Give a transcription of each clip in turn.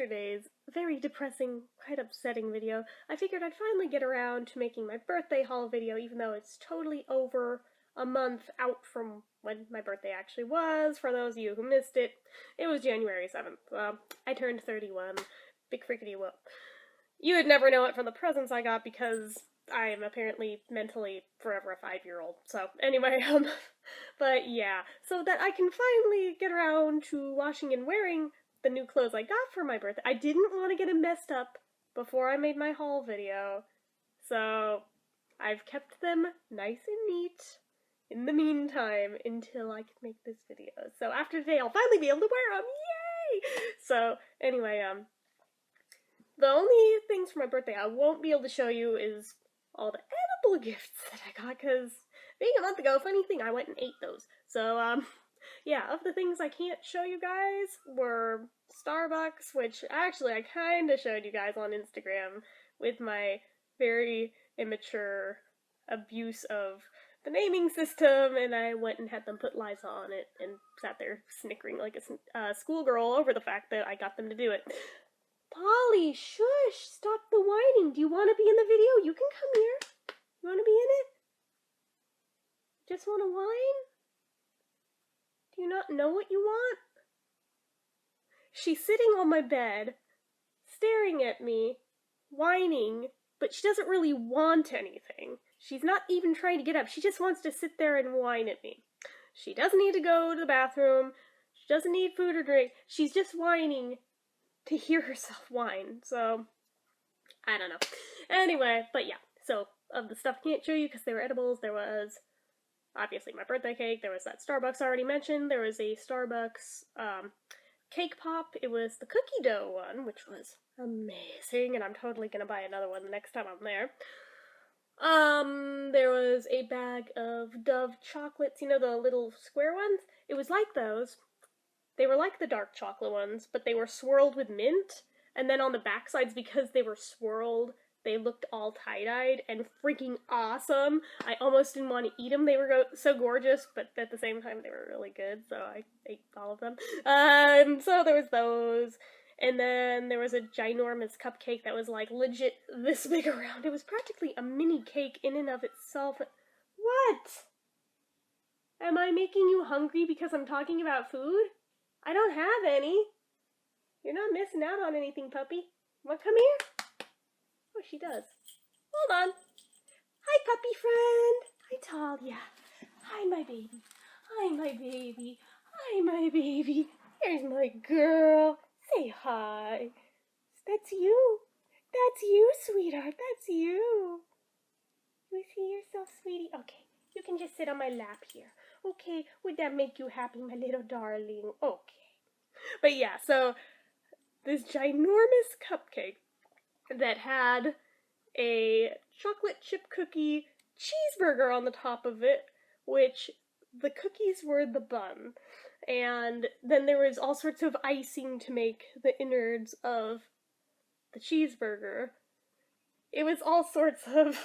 yesterday's very depressing, quite upsetting video, I figured I'd finally get around to making my birthday haul video, even though it's totally over a month out from when my birthday actually was. For those of you who missed it, it was January 7th. I turned 31. Big frickety whoop. You would never know it from the presents I got because I am apparently mentally forever a 5-year-old. So anyway, but yeah, so that I can finally get around to washing and wearing the new clothes I got for my birthday. I didn't want to get them messed up before I made my haul video, so I've kept them nice and neat in the meantime until I can make this video. So after today, I'll finally be able to wear them. Yay! So anyway, the only things for my birthday I won't be able to show you is all the edible gifts that I got, because being a month ago, funny thing, I went and ate those. So, yeah, of the things I can't show you guys were Starbucks, which actually I kind of showed you guys on Instagram with my very immature abuse of the naming system, and I went and had them put Liza on it and sat there snickering like a schoolgirl over the fact that I got them to do it. Polly, shush! Stop the whining. Do you want to be in the video? You can come here. You want to be in it? Just want to whine? Do you not know what you want? She's sitting on my bed, staring at me, whining, but she doesn't really want anything. She's not even trying to get up. She just wants to sit there and whine at me. She doesn't need to go to the bathroom. She doesn't need food or drink. She's just whining to hear herself whine. So, I don't know. Anyway, but yeah. So, of the stuff I can't show you because they were edibles, there was obviously my birthday cake. There was that Starbucks already mentioned. There was a Starbucks cake pop. It was the cookie dough one, which was amazing, and I'm totally gonna buy another one the next time I'm there. There was a bag of Dove chocolates, you know, the little square ones? It was like those. They were like the dark chocolate ones, but they were swirled with mint, and then on the backsides, because they were swirled, they looked all tie-dyed and freaking awesome. I almost didn't want to eat them. They were so gorgeous, but at the same time, they were really good, so I ate all of them. So there was those, and then there was a ginormous cupcake that was like legit this big around. It was practically a mini cake in and of itself. What? Am I making you hungry because I'm talking about food? I don't have any. You're not missing out on anything, puppy. Want to come here? Oh, she does. Hold on. Hi, puppy friend. Hi, Talia. Hi, my baby. Hi, my baby. Hi, my baby. Here's my girl. Say hi. That's you. That's you, sweetheart. That's you. You see yourself, sweetie? Okay, you can just sit on my lap here. Okay, would that make you happy, my little darling? Okay. But yeah, so this ginormous cupcake that had a chocolate chip cookie cheeseburger on the top of it, which the cookies were the bun. And then there was all sorts of icing to make the innards of the cheeseburger. It was all sorts of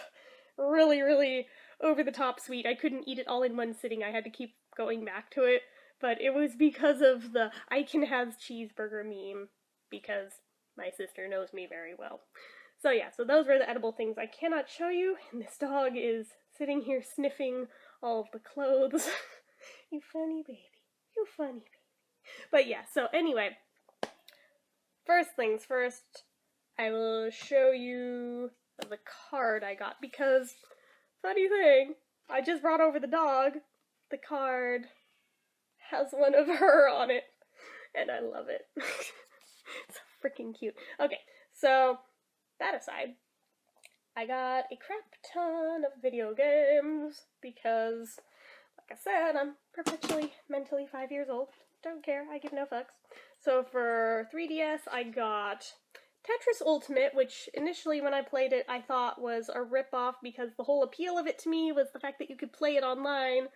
really, really over-the-top sweet. I couldn't eat it all in one sitting. I had to keep going back to it. But it was because of the I can have cheeseburger meme, because my sister knows me very well. So yeah, so those were the edible things I cannot show you, and this dog is sitting here sniffing all of the clothes. You funny baby. You funny baby. But yeah, so anyway, first things first, I will show you the card I got, because, funny thing, I just brought over the dog. The card has one of her on it, and I love it. It's so freaking cute. Okay, so, that aside, I got a crap ton of video games, because, like I said, I'm perpetually mentally 5 years old. Don't care, I give no fucks. So for 3DS, I got Tetris Ultimate, which initially when I played it, I thought was a ripoff, because the whole appeal of it to me was the fact that you could play it online,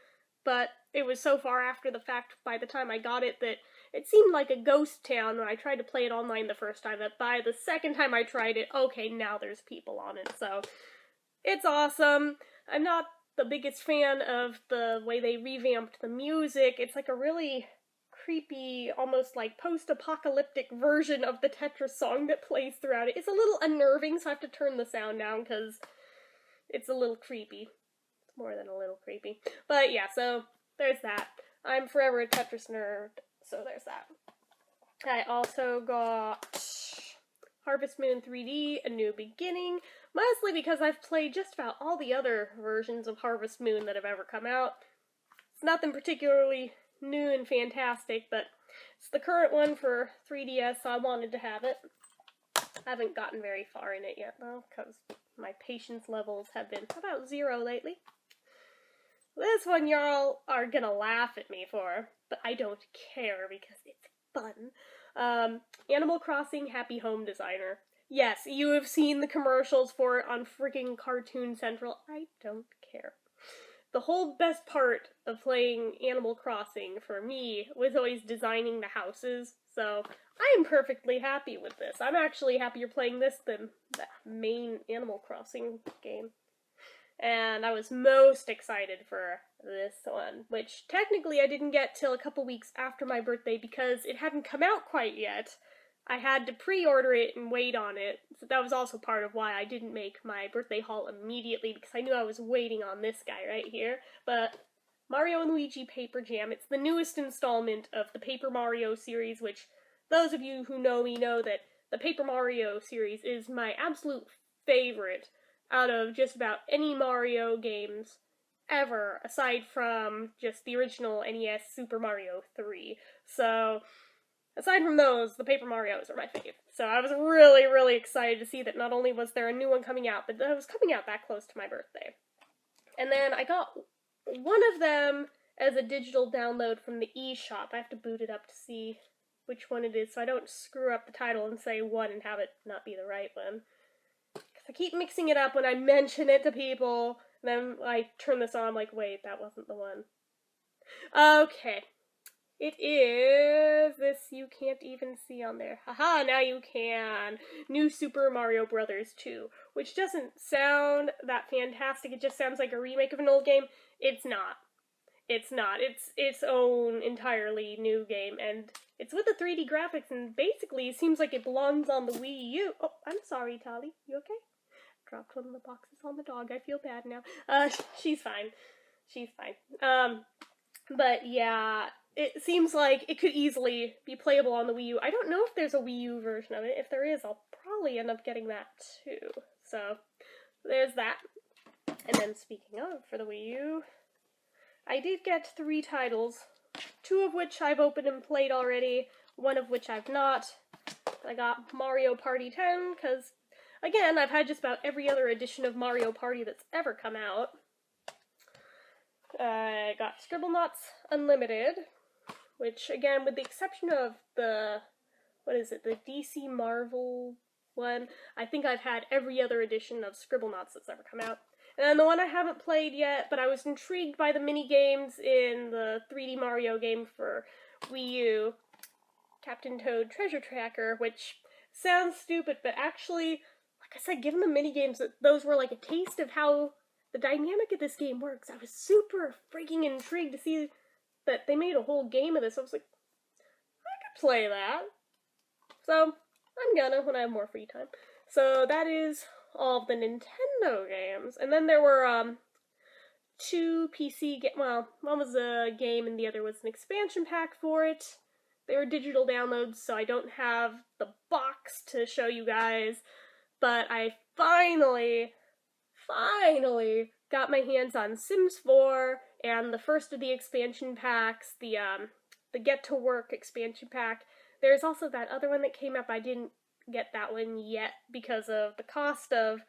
but it was so far after the fact by the time I got it that it seemed like a ghost town when I tried to play it online the first time, that by the second time I tried it, okay, now there's people on it, so it's awesome. I'm not the biggest fan of the way they revamped the music. It's like a really creepy, almost like post-apocalyptic version of the Tetris song that plays throughout it. It's a little unnerving, so I have to turn the sound down because it's a little creepy. It's more than a little creepy. But yeah, so there's that. I'm forever a Tetris nerd, so there's that. I also got Harvest Moon 3D, A New Beginning, mostly because I've played just about all the other versions of Harvest Moon that have ever come out. It's nothing particularly new and fantastic, but it's the current one for 3DS, so I wanted to have it. I haven't gotten very far in it yet, though, because my patience levels have been about 0 lately. This one y'all are gonna laugh at me for, but I don't care because it's fun. Animal Crossing Happy Home Designer. Yes, you have seen the commercials for it on freaking Cartoon Central. I don't care. The whole best part of playing Animal Crossing for me was always designing the houses, so I am perfectly happy with this. I'm actually happier playing this than the main Animal Crossing game. And I was most excited for this one, which technically I didn't get till a couple weeks after my birthday because it hadn't come out quite yet. I had to pre-order it and wait on it, so that was also part of why I didn't make my birthday haul immediately, because I knew I was waiting on this guy right here. But Mario & Luigi Paper Jam, it's the newest installment of the Paper Mario series, which those of you who know me know that the Paper Mario series is my absolute favorite out of just about any Mario games ever, aside from just the original NES Super Mario 3. So aside from those, the Paper Marios are my fave. So I was really, really excited to see that not only was there a new one coming out, but that it was coming out that close to my birthday. And then I got one of them as a digital download from the eShop. I have to boot it up to see which one it is so I don't screw up the title and say one and have it not be the right one. Because I keep mixing it up when I mention it to people, and then I turn this on, I'm like, wait, that wasn't the one. Okay. It is this you can't even see on there. Haha, now you can. New Super Mario Brothers 2, which doesn't sound that fantastic. It just sounds like a remake of an old game. It's not. It's not. It's its own entirely new game, and it's with the 3D graphics, and basically it seems like it belongs on the Wii U. Oh, I'm sorry, Tali. You okay? Dropped one of the boxes on the dog. I feel bad now. She's fine. She's fine. But yeah, it seems like it could easily be playable on the Wii U. I don't know if there's a Wii U version of it. If there is, I'll probably end up getting that too. So, there's that. And then speaking of, for the Wii U, I did get 3 titles, 2 of which I've opened and played already, 1 of which I've not. I got Mario Party 10, because, again, I've had just about every other edition of Mario Party that's ever come out. I got Scribblenauts Unlimited, which, again, with the exception of the, the DC Marvel one, I think I've had every other edition of Scribblenauts that's ever come out. And then the one I haven't played yet, but I was intrigued by the mini-games in the 3D Mario game for Wii U, Captain Toad Treasure Tracker, which sounds stupid, but actually, like I said, given the mini-games, those were like a taste of how the dynamic of this game works. I was super freaking intrigued to see that they made a whole game of this. I was like, I could play that. So, I'm gonna when I have more free time. So that is all of the Nintendo games. And then there were 2 PC games. Well, one was a game and the other was an expansion pack for it. They were digital downloads, so I don't have the box to show you guys. But I finally got my hands on Sims 4 and the first of the expansion packs, the Get to Work expansion pack. There's also that other one that came up. I didn't get that one yet because of the cost of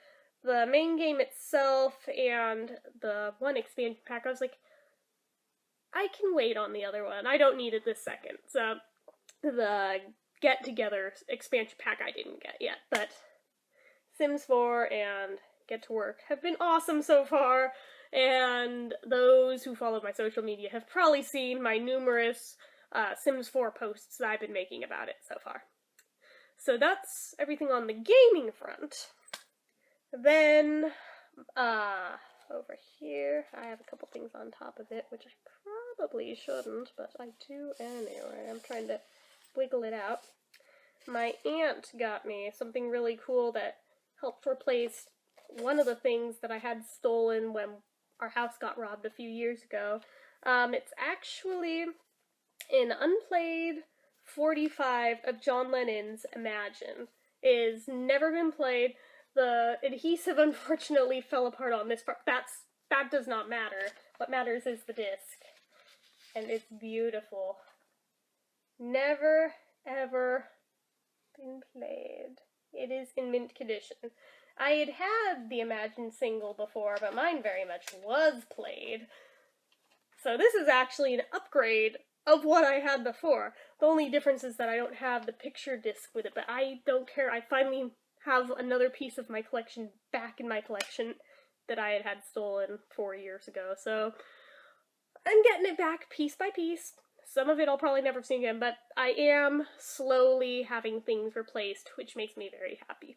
the main game itself and the one expansion pack. I was like, I can wait on the other one. I don't need it this second. So the Get Together expansion pack I didn't get yet, but Sims 4 and Get to Work have been awesome so far, and those who follow my social media have probably seen my numerous Sims 4 posts that I've been making about it so far. So that's everything on the gaming front. Then, over here, I have a couple things on top of it, which I probably shouldn't, but I do anyway. I'm trying to wiggle it out. My aunt got me something really cool that helped replace one of the things that I had stolen when our house got robbed a few years ago. It's actually an unplayed 45 of John Lennon's Imagine. It has never been played. The adhesive unfortunately fell apart on this part. That does not matter. What matters is the disc. And it's beautiful. Never, ever been played. It is in mint condition. I had the Imagine single before, but mine very much was played. So this is actually an upgrade of what I had before. The only difference is that I don't have the picture disc with it, but I don't care. I finally have another piece of my collection back in my collection that I had stolen 4 years ago. So I'm getting it back piece by piece. Some of it I'll probably never see again, but I am slowly having things replaced, which makes me very happy.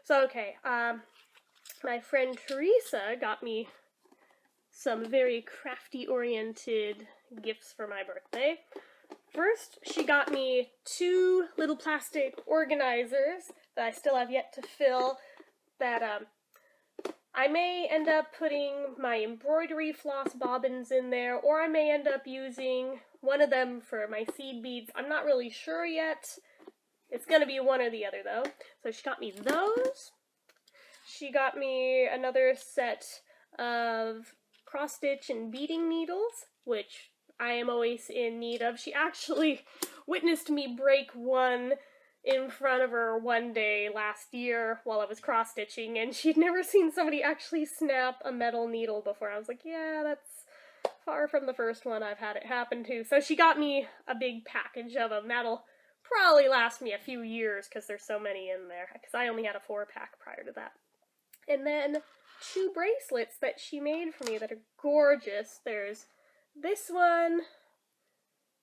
So, okay, my friend Teresa got me some very crafty-oriented gifts for my birthday. First, she got me 2 little plastic organizers that I still have yet to fill that, I may end up putting my embroidery floss bobbins in there, or I may end up using one of them for my seed beads. I'm not really sure yet. It's gonna be one or the other, though. So she got me those. She got me another set of cross-stitch and beading needles, which I am always in need of. She actually witnessed me break one in front of her one day last year while I was cross-stitching, and she'd never seen somebody actually snap a metal needle before. I was like, yeah, that's far from the first one I've had it happen to. So she got me a big package of them. That'll probably last me a few years because there's so many in there, because I only had a 4-pack prior to that. And then 2 bracelets that she made for me that are gorgeous. There's this one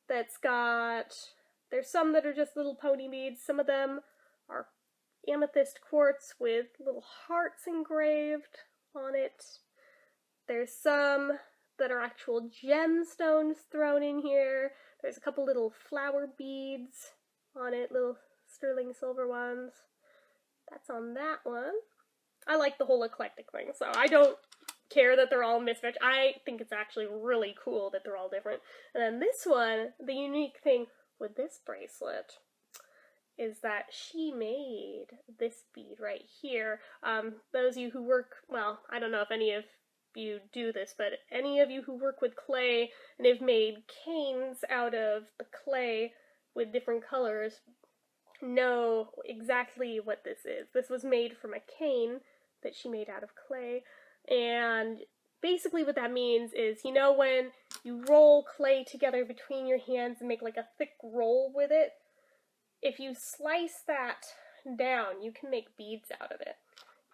that's got, there's some that are just little pony beads. Some of them are amethyst quartz with little hearts engraved on it. There's some that are actual gemstones thrown in here. There's a couple little flower beads on it, little sterling silver ones. That's on that one. I like the whole eclectic thing, so I don't care that they're all mismatched. I think it's actually really cool that they're all different. And then this one, the unique thing with this bracelet is that she made this bead right here. Those of you who work, well, I don't know if any of you do this, but any of you who work with clay and have made canes out of the clay with different colors know exactly what this is. This was made from a cane that she made out of clay, and basically what that means is, you know when you roll clay together between your hands and make like a thick roll with it? If you slice that down, you can make beads out of it.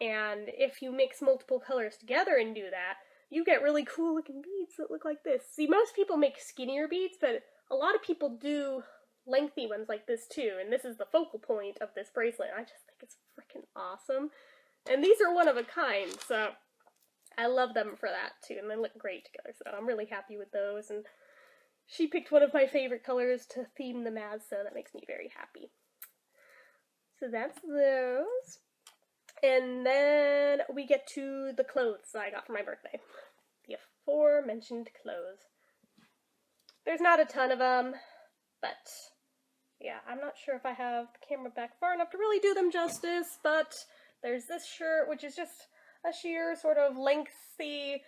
And if you mix multiple colors together and do that, you get really cool looking beads that look like this. See, most people make skinnier beads, but a lot of people do lengthy ones like this too, and this is the focal point of this bracelet. I just think it's freaking awesome. And these are one of a kind, so I love them for that too, and they look great together, so I'm really happy with those. And she picked one of my favorite colors to theme them as, so that makes me very happy. So that's those. And then we get to the clothes I got for my birthday. The aforementioned clothes. There's not a ton of them, but yeah, I'm not sure if I have the camera back far enough to really do them justice, but there's this shirt, which is just a sheer sort of lengthy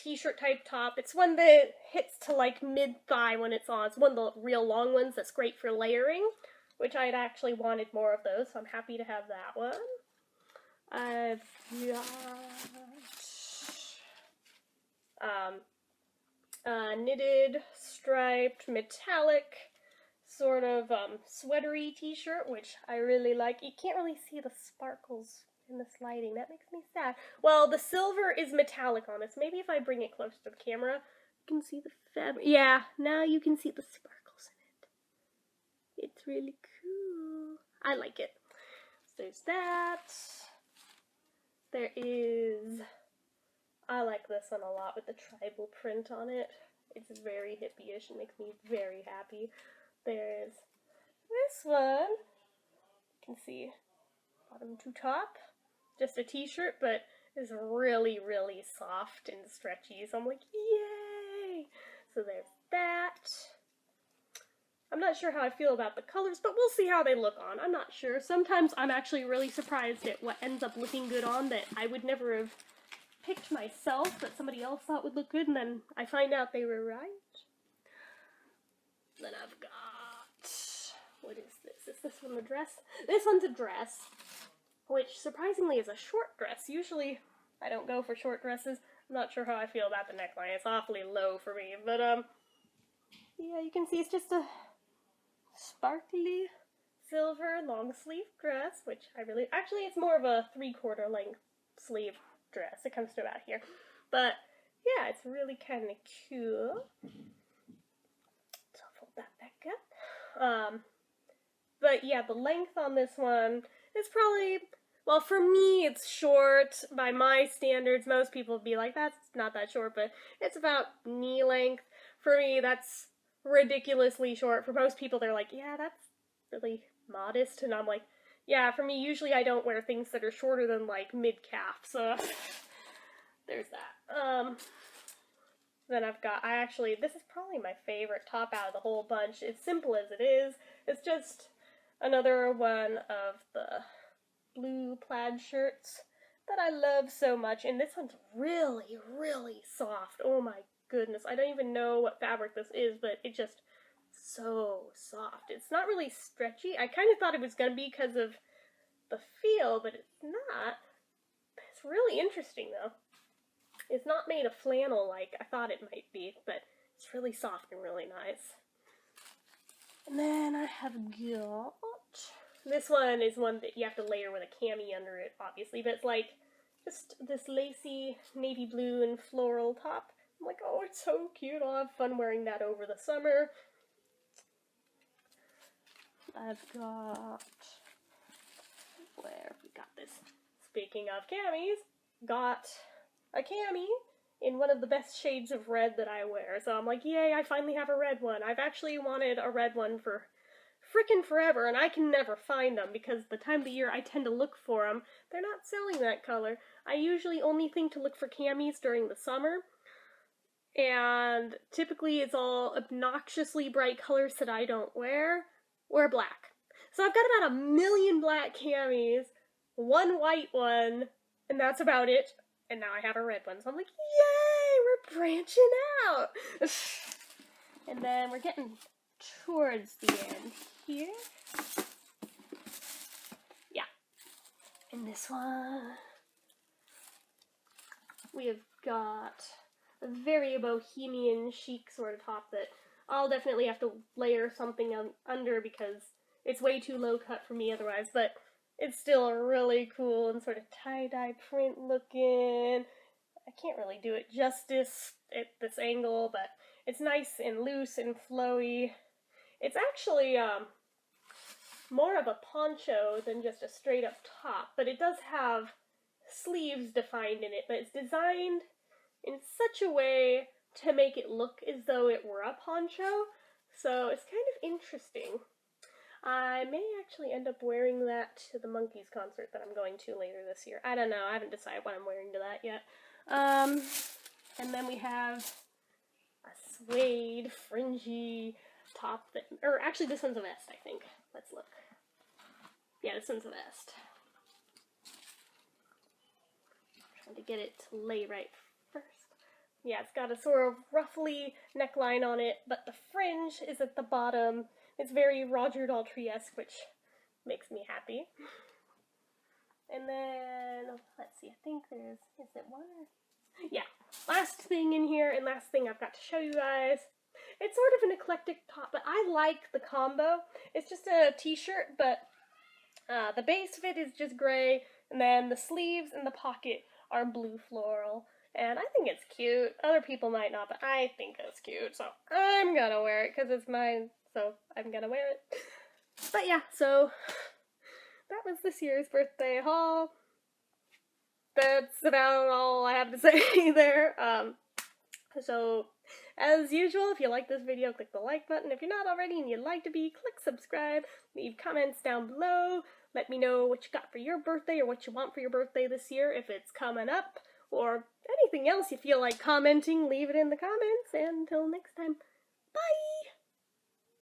t-shirt type top. It's one that hits to like mid-thigh when it's on. It's one of the real long ones that's great for layering, which I'd actually wanted more of those, so I'm happy to have that one. I've got knitted, striped, metallic, sort of sweatery t-shirt, which I really like. You can't really see the sparkles in this lighting. That makes me sad. Well, the silver is metallic on this. Maybe if I bring it close to the camera, you can see the fabric. Yeah, now you can see the sparkles in it. It's really cool. I like it. So there's that. There is, I like this one a lot with the tribal print on it. It's very hippie-ish and makes me very happy. There's this one. You can see bottom to top. Just a t-shirt, but it's really, really soft and stretchy. So I'm like, yay! So there's that. I'm not sure how I feel about the colors, but we'll see how they look on. I'm not sure. Sometimes I'm actually really surprised at what ends up looking good on that I would never have picked myself, that somebody else thought would look good, and then I find out they were right. Then I've got, what is this? Is this one a dress? This one's a dress, which surprisingly is a short dress. Usually I don't go for short dresses. I'm not sure how I feel about the neckline. It's awfully low for me, but yeah, you can see it's just a sparkly silver long sleeve dress, which I really, actually it's more of a 3/4 length sleeve dress. It comes to about here, but yeah, it's really kind of cool. So I'll fold that back up. But yeah, the length on this one is probably, well, for me it's short by my standards. Most people would be like, that's not that short, but it's about knee length. For me, that's ridiculously short. For most people, they're like, yeah, that's really modest, and I'm like, yeah, for me, usually I don't wear things that are shorter than like mid-calf, so there's that. Then I've got, this is probably my favorite top out of the whole bunch. It's simple as it is. It's just another one of the blue plaid shirts that I love so much, and this one's really, really soft. Oh my goodness, I don't even know what fabric this is, but it's just so soft. It's not really stretchy. I kind of thought it was going to be because of the feel, but it's not. It's really interesting though. It's not made of flannel like I thought it might be, but it's really soft and really nice. And then I have got, this one is one that you have to layer with a cami under it, obviously, but it's like just this lacy navy blue and floral top. I'm like, oh, it's so cute. I'll have fun wearing that over the summer. I've got, where have we got this? Speaking of camis, got a cami in one of the best shades of red that I wear. So I'm like, yay, I finally have a red one. I've actually wanted a red one for frickin' forever, and I can never find them because the time of the year I tend to look for them, they're not selling that color. I usually only think to look for camis during the summer, and typically it's all obnoxiously bright colors that I don't wear, or black. So I've got about 1 million black camis, one white one, and that's about it. And now I have a red one, so I'm like, yay, we're branching out. And then we're getting towards the end here. Yeah. And this one, we have got a very bohemian chic sort of top that I'll definitely have to layer something under because it's way too low cut for me otherwise, but it's still really cool and sort of tie-dye print looking. I can't really do it justice at this angle, but it's nice and loose and flowy. It's actually more of a poncho than just a straight up top, but it does have sleeves defined in it, but it's designed in such a way to make it look as though it were a poncho, so it's kind of interesting. I may actually end up wearing that to the Monkees concert that I'm going to later this year. I don't know, I haven't decided what I'm wearing to that yet. And then we have a suede, fringy top that, or actually this one's a vest, I think. Let's look. Yeah, this one's a vest. I'm trying to get it to lay right first. Yeah, it's got a sort of ruffly neckline on it, but the fringe is at the bottom. It's very Roger Daltrey-esque, which makes me happy. And then, let's see, I think there's, is it one? Yeah, last thing in here, and last thing I've got to show you guys. It's sort of an eclectic top, but I like the combo. It's just a t-shirt, but the base of it is just gray, and then the sleeves and the pocket are blue floral. And I think it's cute. Other people might not, but I think it's cute, so I'm gonna wear it because it's mine, so I'm gonna wear it. But yeah, so that was this year's birthday haul. That's about all I have to say there. So, as usual, if you like this video, click the like button. If you're not already and you'd like to be, click subscribe. Leave comments down below. Let me know what you got for your birthday or what you want for your birthday this year, if it's coming up, or anything else you feel like commenting, leave it in the comments. And until next time, bye!